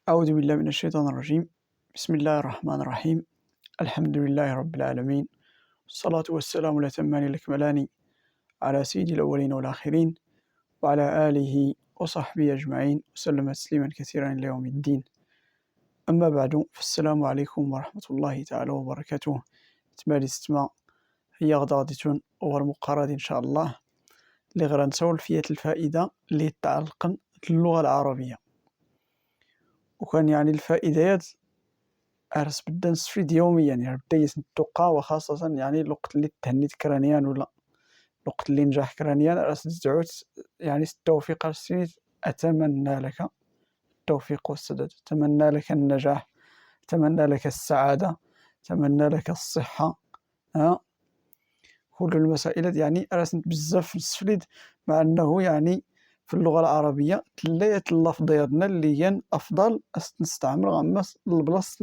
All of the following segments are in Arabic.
أعوذ بالله من الشيطان الرجيم. بسم الله الرحمن الرحيم. الحمد لله رب العالمين، والصلاة والسلام الأتمان الأكملان على سيد الأولين والآخرين، وعلى آله وصحبه أجمعين، وسلم تسليما كثيرا إلى يوم الدين. أما بعد، فالسلام عليكم ورحمة الله تعالى وبركاته. تمالي ستما هي غادي أور مقارنة إن شاء الله اللي غنسول فيها الفائدة اللي تتعلق باللغة العربية. وكان الفائدات أرس بدا نستفيد يوميا، بدا يتوقع، وخاصة الوقت اللي تهنيت كرانيان ولا الوقت اللي نجح كرانيان أرس تعود التوفيق السنيت. أتمنى لك التوفيق والسداد، أتمنى لك النجاح، أتمنى لك السعادة، أتمنى لك الصحة. كل المسائل أرس بزاف نستفيد، مع أنه في اللغة العربية تلات اللفظيات اللي هي أفضل نستعمل غمس البلاص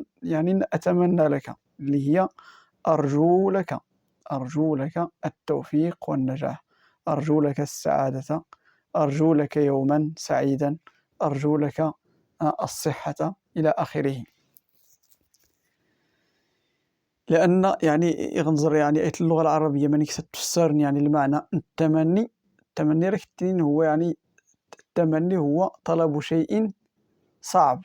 أتمنى لك، اللي هي أرجو لك، أرجو لك التوفيق والنجاح، أرجو لك السعادة، أرجو لك يوما سعيدا، أرجو لك الصحة إلى آخره. لأن يغنظر أيت اللغة العربية مانيك تفسر المعنى التمني. التمني راه كتين هو التمني هو طلب شيء صعب،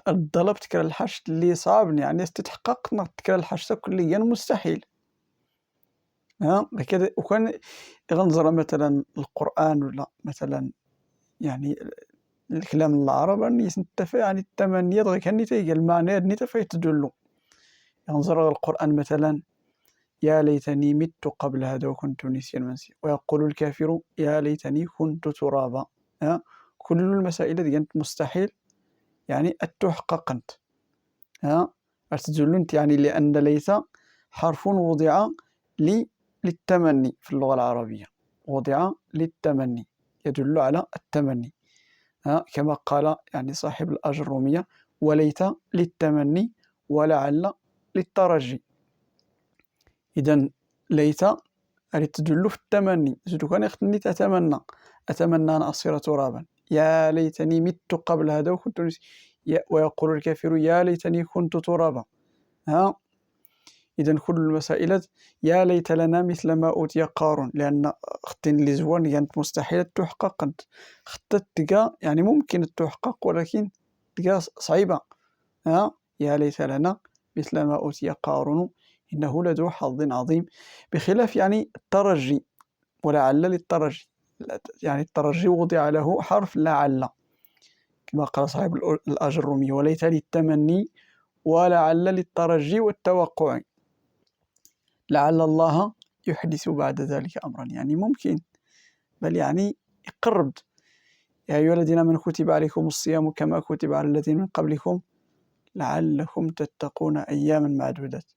الطلب تكرا الحاجة اللي صعب تتحقق، تكرا الحاجة كليا مستحيل. هكذا. وكان يغنظر مثلا القرآن ولا مثلا الكلام العرب نتفق التمنيات غير كان تيجي المعنى نتفق تدلو. يغنظر القرآن مثلا: يا ليتني مت قبل هذا وكنت نسيا منسيا، ويقول الكافر يا ليتني كنت ترابا. كل المسائل دي مستحيل التحقق انت. أرتدل انت لأن ليس حرف وضع للتمني في اللغة العربية، وضع للتمني، يدل على التمني. كما قال صاحب الأجرومية: وليت للتمني ولعل للترجي. إذن ليت تدل في التمني، زدو كان يختني أتمنى أن أصير ترابا، يا ليتني مت قبل هذا وكنت ويقول الكافر يا ليتني كنت ترابا. إذن كل المسائل يا ليت لنا مثل ما أوتي قارون، لأن اختين اللي زوان مستحيل تحقق انت. خطت تلقى ممكن تحقق، ولكن تلقى صعيبة. يا ليت لنا مثل ما أوتي قارون إنه لذو حظ عظيم. بخلاف الترجي، ولعل للترجي، الترجي وضع له حرف لعل، كما قال صاحب الأجرومي: وليت للتمني ولعل للترجي والتوقع، لعل الله يحدث بعد ذلك أمرا. ممكن، بل يقرب. يا أيها الذين آمنوا كتب عليكم الصيام كما كتب على الذين من قبلكم لعلكم تتقون أياما معدودات.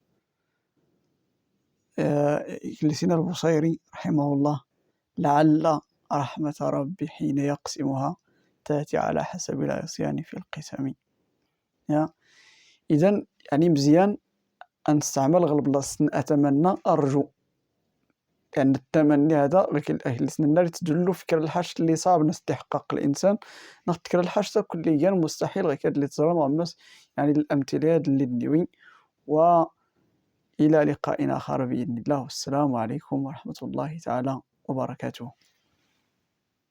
جلسنا البصيري رحمه الله: لعل رحمة ربي حين يقسمها تأتي على حسب العصيان في القسم. إذن مزيان أن نستعمل غير بلاصة أتمنى أرجو، لأن التمني هذا أهل السنة تدل فكرة الحاجة اللي صعب نستحقق الإنسان، نذكر الحاجة كليا مستحيل، غير اللي تزرم غمس الأمثلة هذا اللي ندوي. وإلى لقاء آخر بإذن الله، والسلام عليكم ورحمة الله تعالى وبركاته.